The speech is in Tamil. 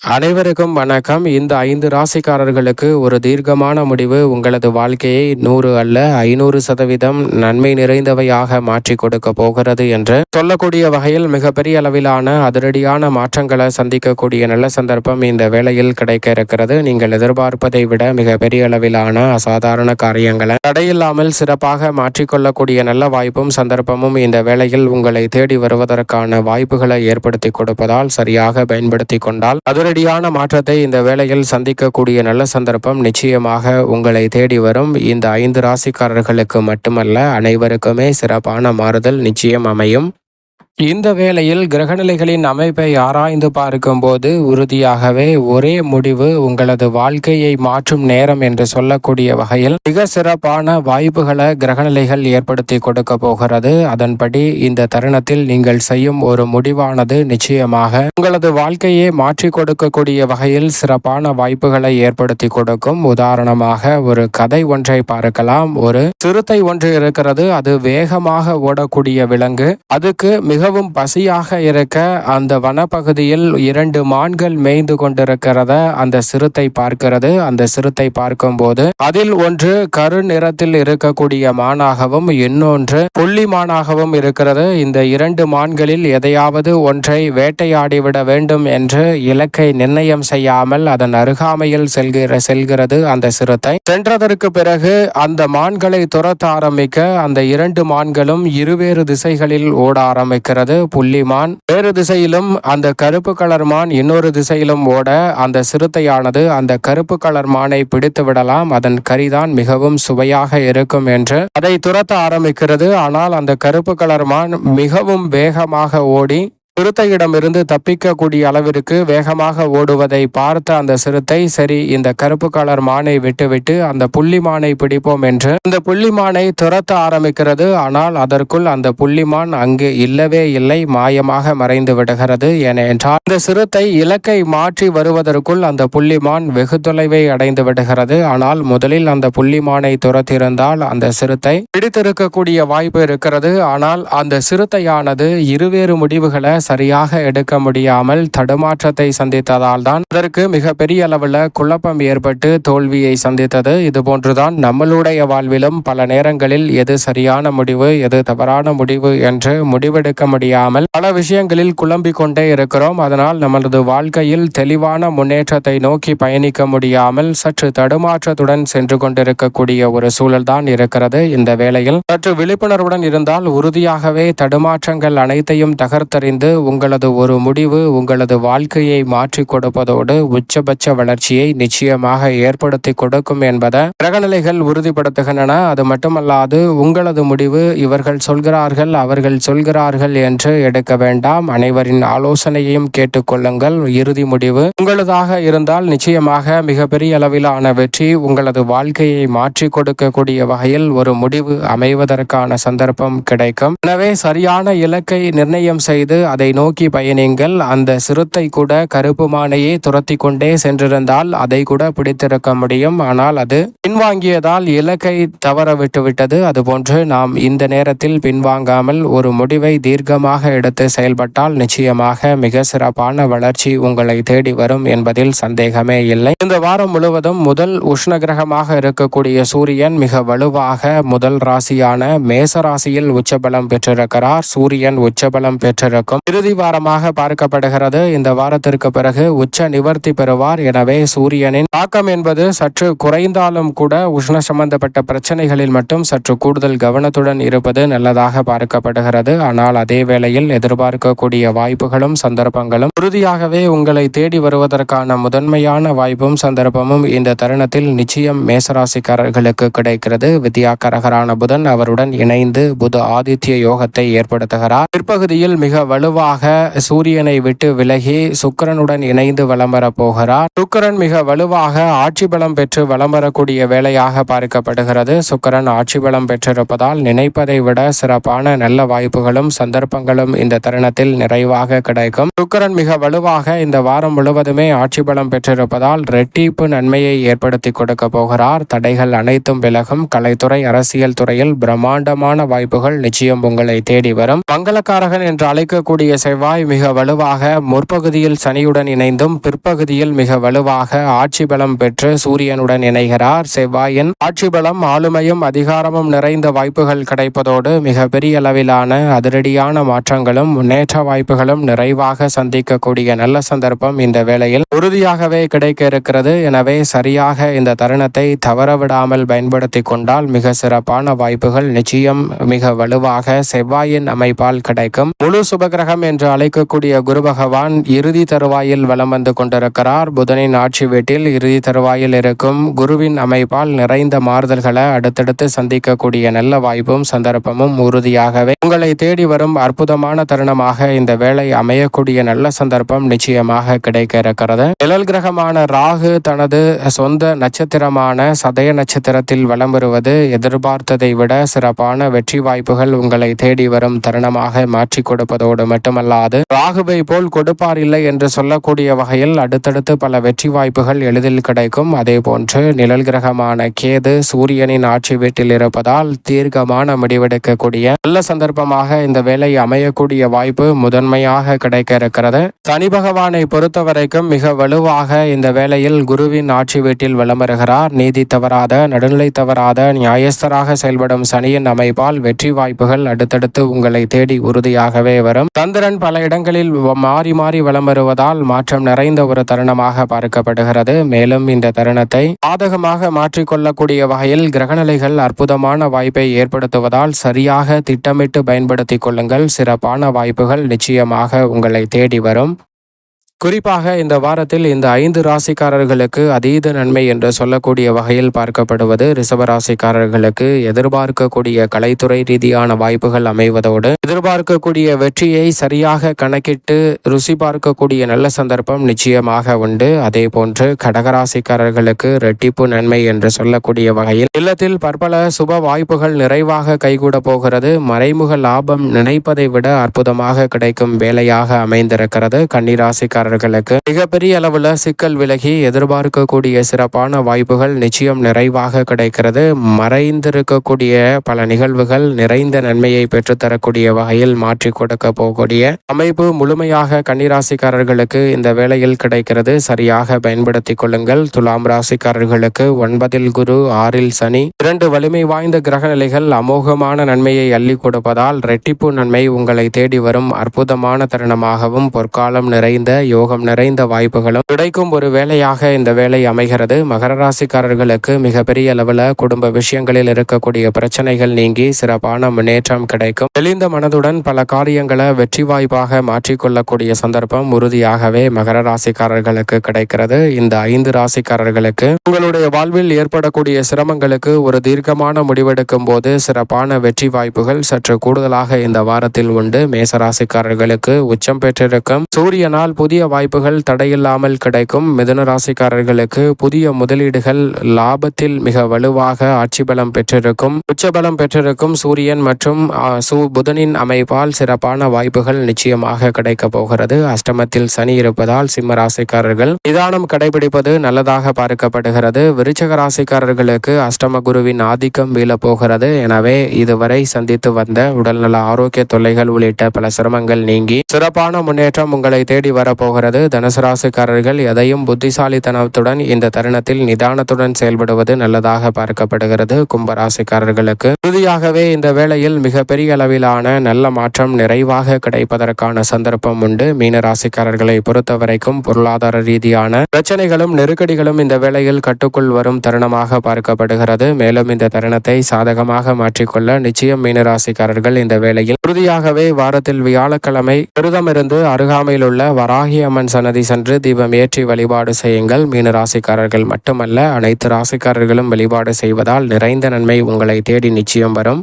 அனைவருக்கும் வணக்கம். இந்த 5 ராசிக்காரர்களுக்கு ஒரு தீர்க்கமான முடிவு உங்களது வாழ்க்கையை 100 அல்ல 500% நன்மை நிறைந்தவையாக மாற்றி கொடுக்க போகிறது என்று சொல்லக்கூடிய வகையில் மிகப்பெரிய அளவிலான அதிரடியான மாற்றங்களை சந்திக்கக்கூடிய நல்ல சந்தர்ப்பம் இந்த வேளையில் கிடைக்க இருக்கிறது. நீங்கள் எதிர்பார்ப்பதை விட மிகப்பெரிய அளவிலான அசாதாரண காரியங்களை தடையில்லாமல் சிறப்பாக மாற்றிக்கொள்ளக்கூடிய நல்ல வாய்ப்பும் சந்தர்ப்பமும் இந்த வேளையில் உங்களை தேடி வருவதற்கான வாய்ப்புகளை ஏற்படுத்தி கொடுப்பதால் சரியாக பயன்படுத்தி கொண்டால் அதிரடியான மாற்றத்தை இந்த வேளையில் சந்திக்கக்கூடிய நல்ல சந்தர்ப்பம் நிச்சயமாக உங்களை தேடி வரும். இந்த 5 ராசிக்காரர்களுக்கு மட்டுமல்ல, அனைவருக்குமே சிறப்பான மாறுதல் நிச்சயம் அமையும். இந்த வேளையில் கிரகநிலைகளின் அமைப்பை ஆராய்ந்து பார்க்கும்போது உறுதியாகவே ஒரே முடிவு உங்களது வாழ்க்கையை மாற்றும் நேரம் என்று சொல்லக்கூடிய வகையில் மிக சிறப்பான வாய்ப்புகளை கிரகநிலைகள் ஏற்படுத்தி கொடுக்க போகிறது. அதன்படி இந்த தருணத்தில் நீங்கள் செய்யும் ஒரு முடிவானது நிச்சயமாக உங்களது வாழ்க்கையை மாற்றி கொடுக்கக்கூடிய வகையில் சிறப்பான வாய்ப்புகளை ஏற்படுத்தி கொடுக்கும். உதாரணமாக ஒரு கதை ஒன்றை பார்க்கலாம். ஒரு சிறுத்தை ஒன்று இருக்கிறது. அது வேகமாக ஓடக்கூடிய விலங்கு. அதுக்கு மிகவும் பசியாக இருக்க அந்த வனப்பகுதியில் 2 மான்கள் மேய்ந்து கொண்டிருக்கிறத அந்த சிறுத்தை பார்க்கிறது. அந்த சிறுத்தை பார்க்கும்போது அதில் ஒன்று கரு நிறத்தில் இருக்கக்கூடிய மானாகவும் இன்னொன்று புள்ளி மானாகவும் இருக்கிறது. இந்த 2 மான்களில் எதையாவது ஒன்றை வேட்டையாடிவிட வேண்டும் என்று இலக்கை நிர்ணயம் செய்யாமல் அதன் அருகாமையில் செல்கிறது அந்த சிறுத்தை. சென்றதற்கு பிறகு அந்த மான்களை துரத்த ஆரம்பிக்க அந்த 2 மான்களும் இருவேறு திசைகளில் ஓட ஆரம்பிக்கிறது. புள்ளிமான் வேறு திசையிலும் அந்த கருப்பு கலர் மான் இன்னொரு திசையிலும் ஓட அந்த சிறுத்தையானது அந்த கருப்பு கலர் மானை பிடித்து விடலாம், அதன் கறிதான் மிகவும் சுவையாக இருக்கும் என்று அதை துரத்த ஆரம்பிக்கிறது. ஆனால் அந்த கருப்பு கலர் மான் மிகவும் வேகமாக ஓடி சிறுத்தையிடமிருந்து தப்பிக்கக்கூடிய அளவிற்கு வேகமாக ஓடுவதை பார்த்த அந்த சிறுத்தை, சரி இந்த கருப்பு கலர் மானை விட்டுவிட்டு அந்த புள்ளிமானை பிடிப்போம் என்று அந்த புள்ளிமானை துரத்த ஆரம்பிக்கிறது. ஆனால் அதற்குள் அந்த புள்ளிமான் அங்கு இல்லவே இல்லை, மாயமாக மறைந்து விடுகிறது. ஏனென்றால் அந்த சிறுத்தை இலக்கை மாற்றி வருவதற்குள் அந்த புள்ளிமான் வெகு தொலைவை அடைந்து விடுகிறது. ஆனால் முதலில் அந்த புள்ளிமானை துரத்திருந்தால் அந்த சிறுத்தை பிடித்திருக்கக்கூடிய வாய்ப்பு இருக்கிறது. ஆனால் அந்த சிறுத்தையானது இருவேறு முடிவுகளை சரியாக எடுக்க முடியாமல் தடுமாற்றத்தை சந்தித்ததால் தான் அதற்கு மிகப்பெரிய அளவில் குழப்பம் ஏற்பட்டு தோல்வியை சந்தித்தது. இதுபோன்றுதான் நம்மளுடைய வாழ்விலும் பல நேரங்களில் எது சரியான முடிவு எது தவறான முடிவு என்று முடிவெடுக்க முடியாமல் பல விஷயங்களில் குழம்பிக் கொண்டே இருக்கிறோம். அதனால் நமது வாழ்க்கையில் தெளிவான முன்னேற்றத்தை நோக்கி பயணிக்க முடியாமல் சற்று தடுமாற்றத்துடன் சென்று கொண்டிருக்கக்கூடிய ஒரு சூழல் தான் இருக்கிறது. இந்த வேளையில் சற்று விழிப்புணர்வுடன் இருந்தால் உறுதியாகவே தடுமாற்றங்கள் அனைத்தையும் தகர்த்தறிந்து உங்களது ஒரு முடிவு உங்களது வாழ்க்கையை மாற்றி கொடுப்பதோடு உச்சபட்ச வளர்ச்சியை நிச்சயமாக ஏற்படுத்தி கொடுக்கும் என்பதை கிரகநிலைகள் உறுதிப்படுத்துகின்றன. அது மட்டுமல்லாது உங்களது முடிவு இவர்கள் சொல்கிறார்கள் அவர்கள் சொல்கிறார்கள் என்று எடுக்க வேண்டாம். அனைவரின் ஆலோசனையையும் கேட்டுக்கொள்ளுங்கள். இறுதி முடிவு உங்களதாக இருந்தால் நிச்சயமாக மிகப்பெரிய அளவிலான வெற்றி உங்களது வாழ்க்கையை மாற்றி கொடுக்கக்கூடிய வகையில் ஒரு முடிவு அமைவதற்கான சந்தர்ப்பம் கிடைக்கும். எனவே சரியான இலக்கை நிர்ணயம் செய்து அதை நோக்கி பயணிங்கள். அந்த சிறுத்தை கூட கருப்பு மானையே துரத்தி கொண்டே சென்றிருந்தால் அதை கூட பிடித்திருக்க முடியும். ஆனால் அது பின்வாங்கியதால் இலக்கை தவற விட்டுவிட்டது. அதுபோன்று நாம் இந்த நேரத்தில் பின்வாங்காமல் ஒரு முடிவை தீர்க்கமாக எடுத்து செயல்பட்டால் நிச்சயமாக மிக சிறப்பான வளர்ச்சி உங்களை தேடி வரும் என்பதில் சந்தேகமே இல்லை. இந்த வாரம் முழுவதும் முதல் உஷ்ண கிரகமாக இருக்கக்கூடிய சூரியன் மிக வலுவாக முதல் ராசியான மேச ராசியில் உச்சபலம் பெற்றிருக்கிறார். சூரியன் உச்சபலம் பெற்றிருக்கும் இறுதி வாரமாக பார்க்கப்படுகிறது. இந்த வாரத்திற்கு பிறகு உச்ச நிவர்த்தி பெறுவார். எனவே சூரியனின் தாக்கம் என்பது சற்று குறைந்தாலும் கூட உஷ்ண சம்பந்தப்பட்ட பிரச்சனைகளில் மட்டும் சற்று கூடுதல் கவனத்துடன் இருப்பது நல்லதாக பார்க்கப்படுகிறது. ஆனால் அதே வேளையில் எதிர்பார்க்கக்கூடிய வாய்ப்புகளும் சந்தர்ப்பங்களும் உறுதியாகவே உங்களை தேடி வருவதற்கான முதன்மையான வாய்ப்பும் சந்தர்ப்பமும் இந்த தருணத்தில் நிச்சயம் மேசராசிக்காரர்களுக்கு கிடைக்கிறது. வித்யாகரகரான புதன் அவருடன் இணைந்து புத ஆதித்ய யோகத்தை ஏற்படுத்துகிறார். பிற்பகுதியில் மிக வலுவாக சூரியனை விட்டு விலகி சுக்கிரனுடன் இணைந்து வலம் வர போகிறார். சுக்கிரன் மிக வலுவாக ஆட்சி பலம் பெற்று வலம் வரக்கூடிய வேளையாக பார்க்கப்படுகிறது. சுக்கிரன் ஆட்சி பலம் பெற்றிருப்பதால் நினைப்பதை விட சிறப்பான நல்ல வாய்ப்புகளும் சந்தர்ப்பங்களும் இந்த தருணத்தில் நிறைவாக கிடைக்கும். சுக்கிரன் மிக வலுவாக இந்த வாரம் முழுவதுமே ஆட்சி பலம் பெற்றிருப்பதால் ரெட்டிப்பு நன்மையை ஏற்படுத்தி கொடுக்க போகிறார். தடைகள் அனைத்தும் விலகும். கலைத்துறை அரசியல் துறையில் பிரம்மாண்டமான வாய்ப்புகள் நிச்சயம் உங்களை தேடி வரும். மங்களக்காரகன் என்று அழைக்கக்கூடிய இருக்கக்கூடிய செவ்வாய் மிக வலுவாக முற்பகுதியில் சனியுடன் இணைந்தும் பிற்பகுதியில் மிக வலுவாக ஆட்சி பலம் பெற்று சூரியனுடன் இணைகிறார். செவ்வாயின் ஆட்சி பலம் ஆளுமையும் அதிகாரமும் நிறைந்த வாய்ப்புகள் கிடைப்பதோடு மிக பெரிய அளவிலான அதிரடியான மாற்றங்களும் முன்னேற்ற வாய்ப்புகளும் நிறைவாக சந்திக்கக்கூடிய நல்ல சந்தர்ப்பம் இந்த வேளையில் உறுதியாகவே கிடைக்க இருக்கிறது. எனவே சரியாக இந்த தருணத்தை தவறவிடாமல் பயன்படுத்தி கொண்டால் மிக சிறப்பான வாய்ப்புகள் நிச்சயம் மிக வலுவாக செவ்வாயின் அமைப்பால் கிடைக்கும். முழு சுபகிரகம் என்று அழைக்கக்கூடிய குரு பகவான் இறுதி தருவாயில் வலம் வந்து கொண்டிருக்கிறார். புதனின் ஆட்சி வீட்டில் இறுதி தருவாயில் இருக்கும் குருவின் அமைப்பால் நிறைந்த மாறுதல்களை அடுத்தடுத்து சந்திக்கக்கூடிய நல்ல வாய்ப்பும் சந்தர்ப்பமும் உறுதியாகவே உங்களை தேடி வரும் அற்புதமான தருணமாக இந்த வேளை அமையக்கூடிய நல்ல சந்தர்ப்பம் நிச்சயமாக கிடைக்க இருக்கிறது. நிழல் கிரகமான ராகு தனது சொந்த நட்சத்திரமான சதய நட்சத்திரத்தில் வலம் வருவது எதிர்பார்த்ததை விட சிறப்பான வெற்றி வாய்ப்புகள் உங்களை தேடி வரும் தருணமாக மாற்றி கொடுப்பதோடு மட்டுமல்லாது ராகுவை போல் கொடுப்பார் இல்லை என்று சொல்லக்கூடிய வகையில் அடுத்தடுத்து பல வெற்றி வாய்ப்புகள் எளிதில் கிடைக்கும். அதே போன்று நிழல் கிரகமான கேது சூரியனின் ஆட்சி வீட்டில் இருப்பதால் தீர்க்கமான முடிவெடுக்கக்கூடிய நல்ல சந்தர்ப்பமாக இந்த வேலை அமையக்கூடிய வாய்ப்பு முதன்மையாக கிடைக்க இருக்கிறது. சனி பகவானை பொறுத்த வரைக்கும் மிக வலுவாக இந்த வேளையில் குருவின் ஆட்சி வீட்டில் வலம் வருகிறார். நீதி தவறாத நடுநிலை தவறாத நியாயஸ்தராக செயல்படும் சனியின் அமைப்பால் வெற்றி வாய்ப்புகள் அடுத்தடுத்து உங்களை தேடி உறுதியாகவே வரும். சந்திரன் பல இடங்களில் மாறி மாறி வலம் வருவதால் மாற்றம் நிறைந்த ஒரு தருணமாக பார்க்கப்படுகிறது. மேலும் இந்த தருணத்தை பாதகமாக மாற்றிக்கொள்ளக்கூடிய வகையில் கிரகநிலைகள் அற்புதமான வாய்ப்பை ஏற்படுத்துவதால் சரியாக திட்டமிட்டு பயன்படுத்திக் கொள்ளுங்கள். சிறப்பான வாய்ப்புகள் நிச்சயமாக உங்களை தேடி வரும். குறிப்பாக இந்த வாரத்தில் இந்த 5 ராசிக்காரர்களுக்கு அதீத நன்மை என்று சொல்லக்கூடிய வகையில் பார்க்கப்படுவது ரிஷபராசிக்காரர்களுக்கு எதிர்பார்க்கக்கூடிய கலைத்துறை ரீதியான வாய்ப்புகள் அமைவதோடு எதிர்பார்க்கக்கூடிய வெற்றியை சரியாக கணக்கிட்டு ருசி பார்க்கக்கூடிய நல்ல சந்தர்ப்பம் நிச்சயமாக உண்டு. அதே போன்று கடகராசிக்காரர்களுக்கு இரட்டிப்பு நன்மை என்று சொல்லக்கூடிய வகையில் இல்லத்தில் பற்பல சுப வாய்ப்புகள் நிறைவாக கைகூட போகிறது. மறைமுக லாபம் நினைப்பதை விட அற்புதமாக கிடைக்கும் வேலையாக அமைந்திருக்கிறது. கன்னிராசிக்காரர்களுக்கு மிகப்பெரிய அளவுல சிக்கல் விலகி எதிர்பார்க்கக்கூடிய சிறப்பான வாய்ப்புகள் நிச்சயம் நிறைவாக கிடைக்கிறது. மறைந்திருக்கக்கூடிய பல நிகழ்வுகள் நிறைந்த நன்மையை பெற்றுத்தரக்கூடிய வகையில் மாற்றி கொடுக்க போகக்கூடிய அமைப்பு முழுமையாக கன்னிராசிக்காரர்களுக்கு இந்த வேளையில் கிடைக்கிறது. சரியாக பயன்படுத்திக் கொள்ளுங்கள். துலாம் ராசிக்காரர்களுக்கு 9 குரு 6 சனி 2 வலிமை வாய்ந்த கிரக நிலைகள் அமோகமான நன்மையை அள்ளி கொடுப்பதால் இரட்டிப்பு நன்மை உங்களை தேடி வரும் அற்புதமான தருணமாகவும் பொற்காலம் நிறைந்த யோகம் நிறைந்த வாய்ப்புகளும் கிடைக்கும் ஒரு வேலையாக இந்த வேலை அமைகிறது. மகர ராசிக்காரர்களுக்கு மிகப்பெரிய அளவில் குடும்ப விஷயங்களில் இருக்கக்கூடிய பிரச்சனைகள் நீங்கி சிறப்பான முன்னேற்றம் கிடைக்கும். தெளிந்த மனதுடன் பல காரியங்களை வெற்றி வாய்ப்பாக மாற்றிக்கொள்ளக்கூடிய சந்தர்ப்பம் உறுதியாகவே மகர ராசிக்காரர்களுக்கு கிடைக்கிறது. இந்த 5 ராசிக்காரர்களுக்கு உங்களுடைய வாழ்வில் ஏற்படக்கூடிய சிரமங்களுக்கு ஒரு தீர்க்கமான முடிவெடுக்கும் போது சிறப்பான வெற்றி வாய்ப்புகள் சற்று கூடுதலாக இந்த வாரத்தில் உண்டு. மேசராசிக்காரர்களுக்கு உச்சம் பெற்றிருக்கும் சூரியனால் புதிய வாய்ப்புகள் தடையில்லாமல் கிடைக்கும். மிதுன ராசிக்காரர்களுக்கு புதிய முதலீடுகள் லாபத்தில் மிக வலுவாக ஆட்சி பலம் பெற்றிருக்கும். உச்சபலம் பெற்றிருக்கும் சூரியன் மற்றும் புதனின் அமைப்பால் சிறப்பான வாய்ப்புகள் நிச்சயமாக கிடைக்க போகிறது. அஷ்டமத்தில் சனி இருப்பதால் சிம்ம ராசிக்காரர்கள் நிதானம் கடைபிடிப்பது நல்லதாக பார்க்கப்படுகிறது. விருச்சக ராசிக்காரர்களுக்கு அஷ்டம குருவின் ஆதிக்கம் வீழப்போகிறது. எனவே இதுவரை சந்தித்து வந்த உடல்நல ஆரோக்கிய தொல்லைகள் உள்ளிட்ட பல சிரமங்கள் நீங்கி சிறப்பான முன்னேற்றம் உங்களை தேடி வரப்போகிறது. தனுசு ராசிக்காரர்கள் எதையும் புத்திசாலித்தனத்துடன் இந்த தருணத்தில் நிதானத்துடன் செயல்படுவது நல்லதாக பார்க்கப்படுகிறது. கும்பராசிக்காரர்களுக்கு உறுதியாகவே இந்த வேளையில் மிகப்பெரிய அளவிலான நல்ல மாற்றம் நிறைவாக கிடைப்பதற்கான சந்தர்ப்பம் உண்டு. மீன ராசிக்காரர்களை பொறுத்தவரைக்கும் பொருளாதார ரீதியான பிரச்சனைகளும் நெருக்கடிகளும் இந்த வேளையில் கட்டுக்குள் வரும் தருணமாக பார்க்கப்படுகிறது. மேலும் இந்த தருணத்தை சாதகமாக மாற்றிக்கொள்ள நிச்சயம் மீனராசிக்காரர்கள் இந்த வேளையில் உறுதியாகவே வாரத்தில் வியாழக்கிழமை விரதமிருந்து அருகாமையில் உள்ள வராகி அம்மன் சன்னதி சென்று தீபம் ஏற்றி வழிபாடு செய்யுங்கள். மீன ராசிக்காரர்கள் மட்டுமல்ல அனைத்து ராசிக்காரர்களும் வழிபாடு செய்வதால் நிறைந்த நன்மை உங்களை தேடி நிச்சயம் வரும்.